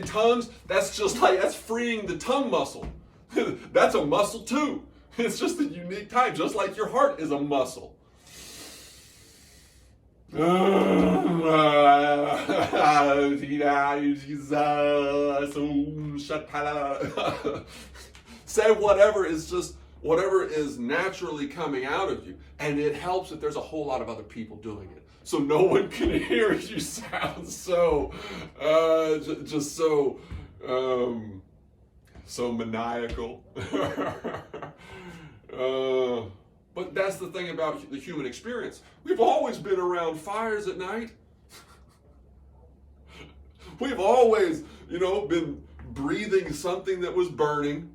tongues, that's freeing the tongue muscle. That's a muscle too. It's just a unique type, just like your heart is a muscle. Say whatever is naturally coming out of you. And it helps that there's a whole lot of other people doing it. So no one can hear you sound so, so maniacal. But that's the thing about the human experience. We've always been around fires at night. We've always, been breathing something that was burning.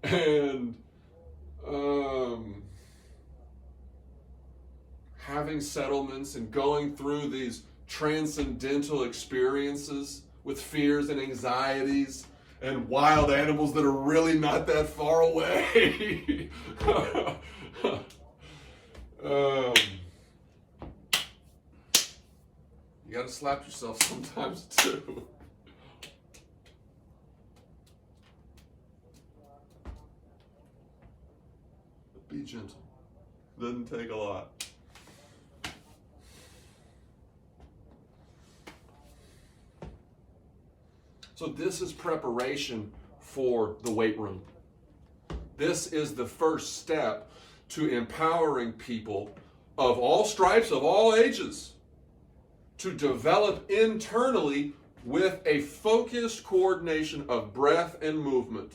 And having settlements and going through these transcendental experiences with fears and anxieties and wild animals that are really not that far away. You gotta slap yourself sometimes too. But be gentle. Doesn't take a lot. So this is preparation for the weight room. This is the first step to empowering people of all stripes, of all ages, to develop internally with a focused coordination of breath and movement.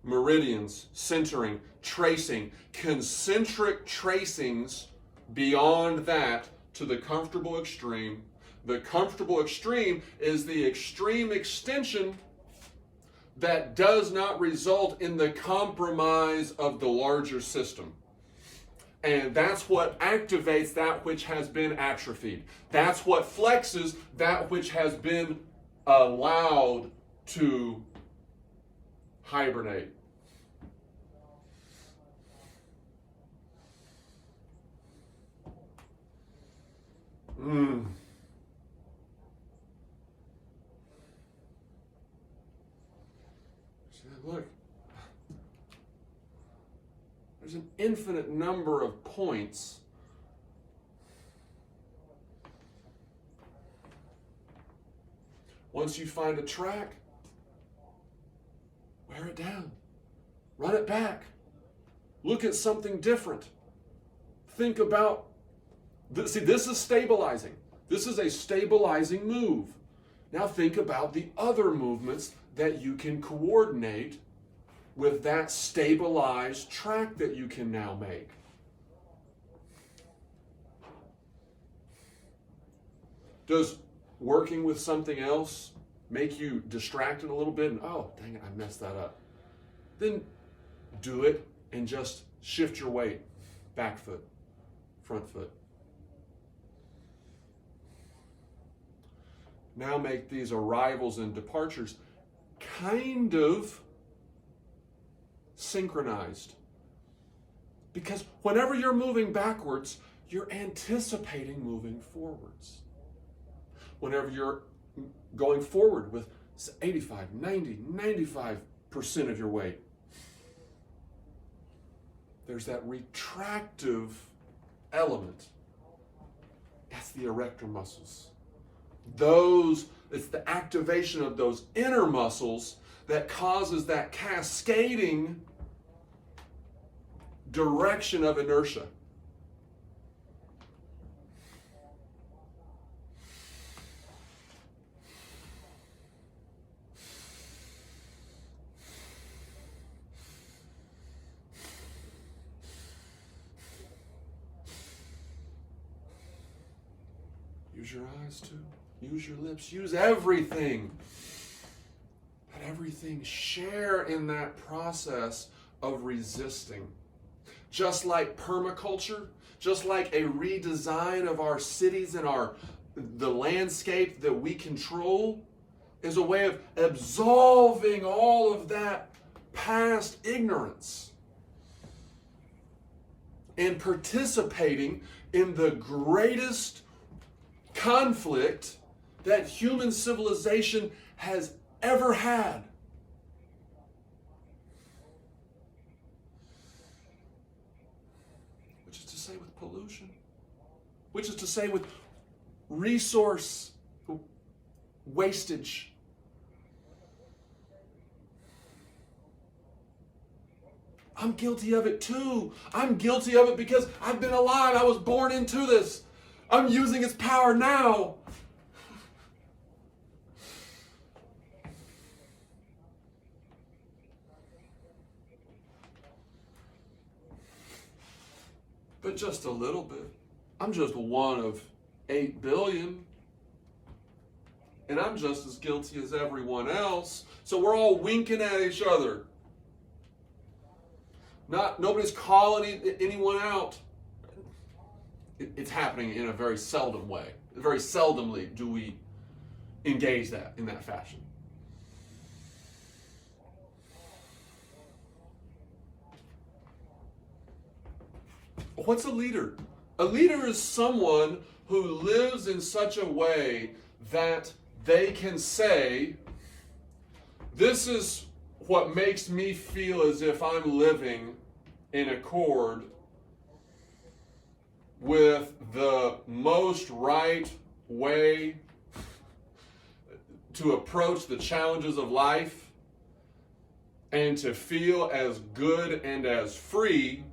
Meridians, centering, tracing, concentric tracings beyond that to the comfortable extreme. The comfortable extreme is the extreme extension that does not result in the compromise of the larger system. And that's what activates that which has been atrophied. That's what flexes that which has been allowed to hibernate. Look, there's an infinite number of points once you find a track, wear it down, run it back, look at something different, think about. See, this is stabilizing. This is a stabilizing move. Now think about the other movements that you can coordinate with that stabilized track that you can now make. Does working with something else make you distracted a little bit and, oh, dang it, I messed that up? Then do it and just shift your weight. Back foot, front foot. Now make these arrivals and departures kind of synchronized. Because whenever you're moving backwards, you're anticipating moving forwards. Whenever you're going forward with 85, 90, 95% of your weight, there's that retractive element. That's the erector muscles. It's the activation of those inner muscles that causes that cascading direction of inertia. Use your eyes too. Use your lips. Use everything. Let everything share in that process of resisting. Just like permaculture, just like a redesign of our cities and the landscape that we control, is a way of absolving all of that past ignorance and participating in the greatest conflict that human civilization has ever had. Which is to say with pollution. Which is to say with resource wastage. I'm guilty of it too. I'm guilty of it because I've been alive. I was born into this. I'm using its power now. But just a little bit. I'm just one of 8 billion. And I'm just as guilty as everyone else. So we're all winking at each other. Nobody's calling anyone out. It's happening in a very seldom way. Very seldomly do we engage in that fashion. What's a leader? A leader is someone who lives in such a way that they can say, this is what makes me feel as if I'm living in accord with the most right way to approach the challenges of life and to feel as good and as free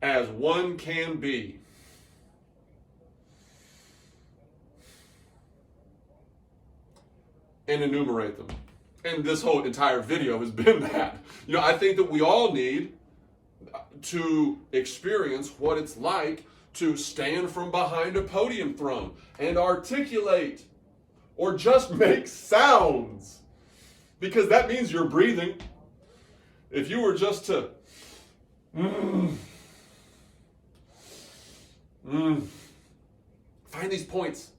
as one can be. And enumerate them. And this whole entire video has been that. I think that we all need to experience what it's like to stand from behind a podium throne and articulate or just make sounds. Because that means you're breathing. If you were just to find these points.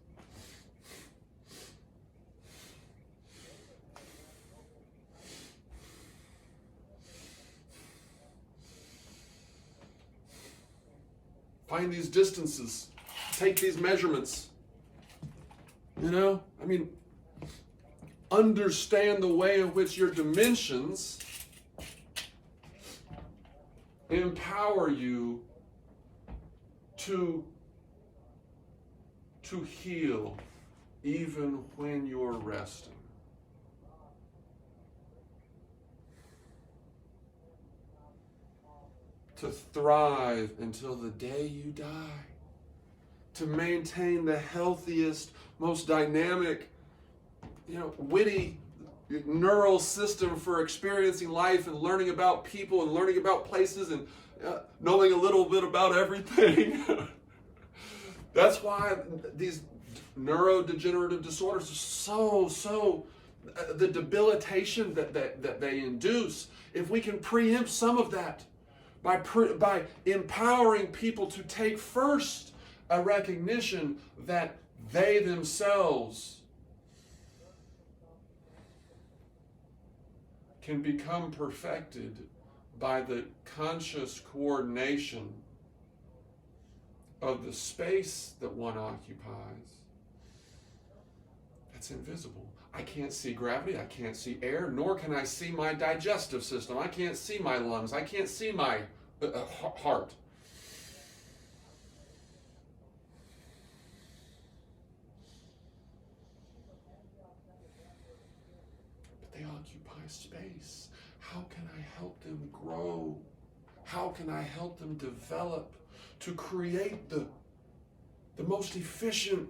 Find these distances. Take these measurements. Understand the way in which your dimensions empower you to heal even when you're resting. To thrive until the day you die. To maintain the healthiest, most dynamic, witty neural system for experiencing life and learning about people and learning about places and knowing a little bit about everything. That's why these neurodegenerative disorders are so the debilitation that they induce. If we can preempt some of that by empowering people to take first a recognition that they themselves can become perfected by the conscious coordination of the space that one occupies. That's invisible. I can't see gravity, I can't see air, nor can I see my digestive system. I can't see my lungs, I can't see my heart. But they occupy space. How can I help them grow? How can I help them develop to create the most efficient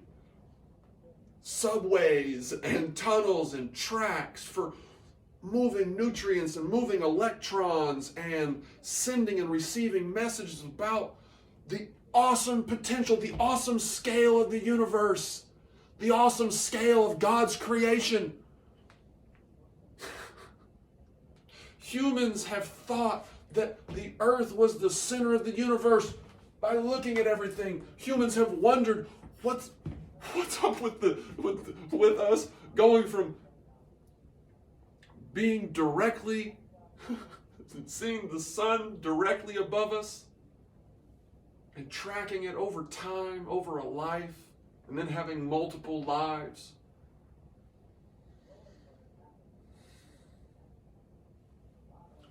subways and tunnels and tracks for moving nutrients and moving electrons and sending and receiving messages about the awesome potential, the awesome scale of the universe, the awesome scale of God's creation. Humans have thought that the earth was the center of the universe by looking at everything. Humans have wondered what's up with us going from being directly seeing the sun directly above us and tracking it over time, over a life, and then having multiple lives.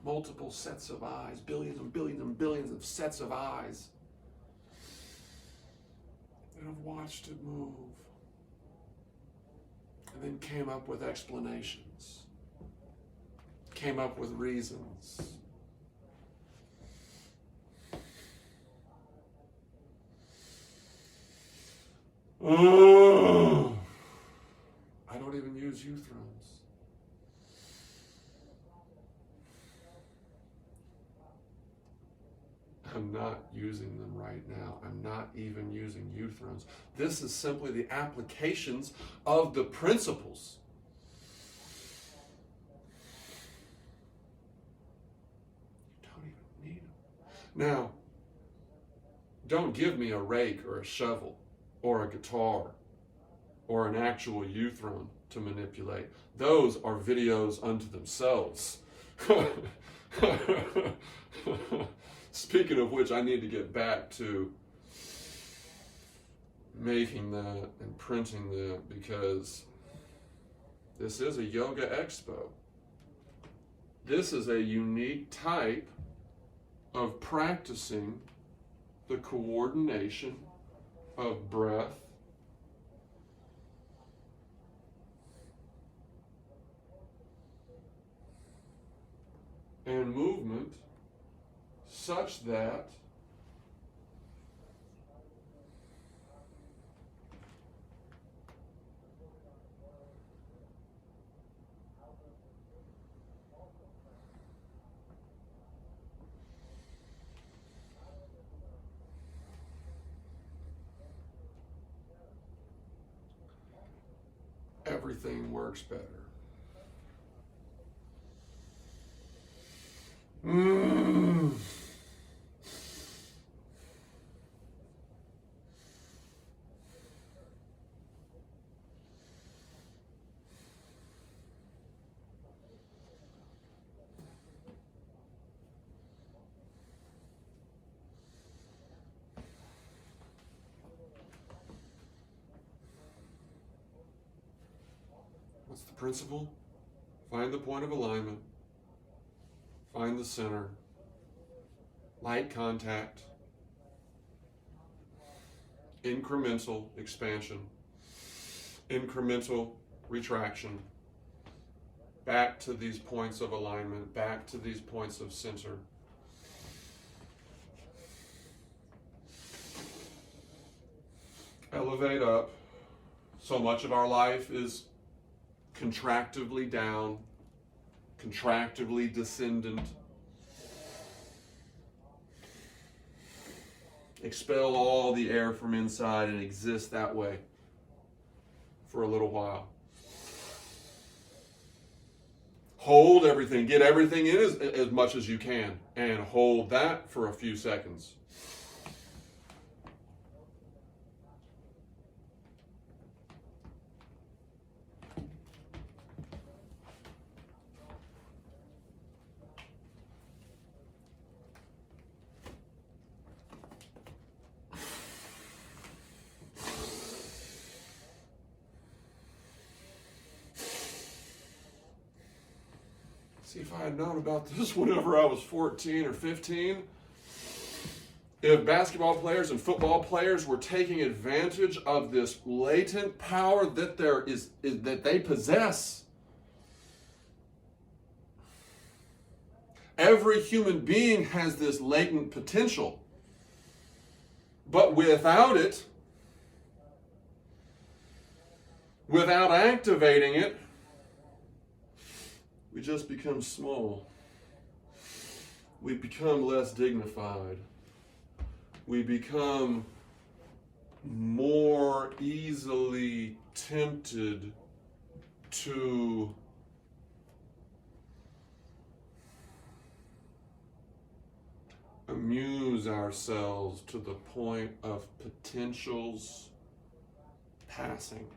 Multiple sets of eyes, billions and billions and billions of sets of eyes that have watched it move and then came up with explanations, came up with reasons. Oh, I don't even use uThrones. I'm not using them right now. I'm not even using uThrones. This is simply the applications of the principles. You don't even need them. Now, don't give me a rake or a shovel or a guitar or an actual uThrone to manipulate. Those are videos unto themselves. Speaking of which, I need to get back to making that and printing that, because this is a yoga expo. This is a unique type of practicing the coordination of breath, and movement, such that everything works better. What's the principle? Find the point of alignment. Find the center. Light contact. Incremental expansion. Incremental retraction. Back to these points of alignment. Back to these points of center. Elevate up. So much of our life is contractively down, contractively descendant. Expel all the air from inside and exist that way for a little while. Hold everything, get everything in as much as you can, and hold that for a few seconds. See, if I had known about this whenever I was 14 or 15, if basketball players and football players were taking advantage of this latent power that that they possess. Every human being has this latent potential, but without it, without activating it, we just become small. We become less dignified. We become more easily tempted to amuse ourselves to the point of potentials passing.